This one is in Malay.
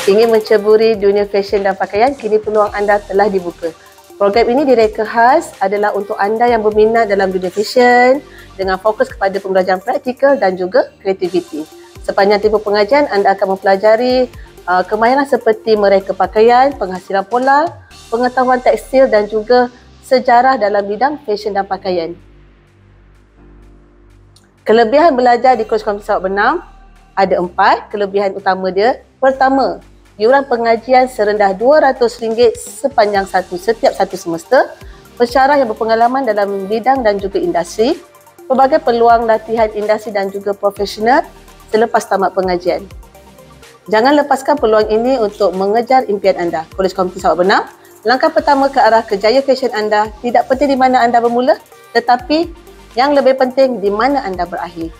Ingin menceburi dunia fashion dan pakaian, kini peluang anda telah dibuka. Program ini direka khas adalah untuk anda yang berminat dalam dunia fashion dengan fokus kepada pembelajaran praktikal dan juga kreativiti. Sepanjang tempoh pengajian, anda akan mempelajari kemahiran seperti mereka pakaian, penghasilan pola, pengetahuan tekstil dan juga sejarah dalam bidang fashion dan pakaian. Kelebihan belajar di kursus Komuniti Sarawak Benam ada 4 kelebihan utama dia. Pertama, iuran pengajian serendah RM200 sepanjang setiap satu semester, pensyarah yang berpengalaman dalam bidang dan juga industri, pelbagai peluang latihan industri dan juga profesional selepas tamat pengajian. Jangan lepaskan peluang ini untuk mengejar impian anda. Kolej Komuniti Sarawak Benam, langkah pertama ke arah kejayaan fashion anda tidak penting di mana anda bermula, tetapi yang lebih penting di mana anda berakhir.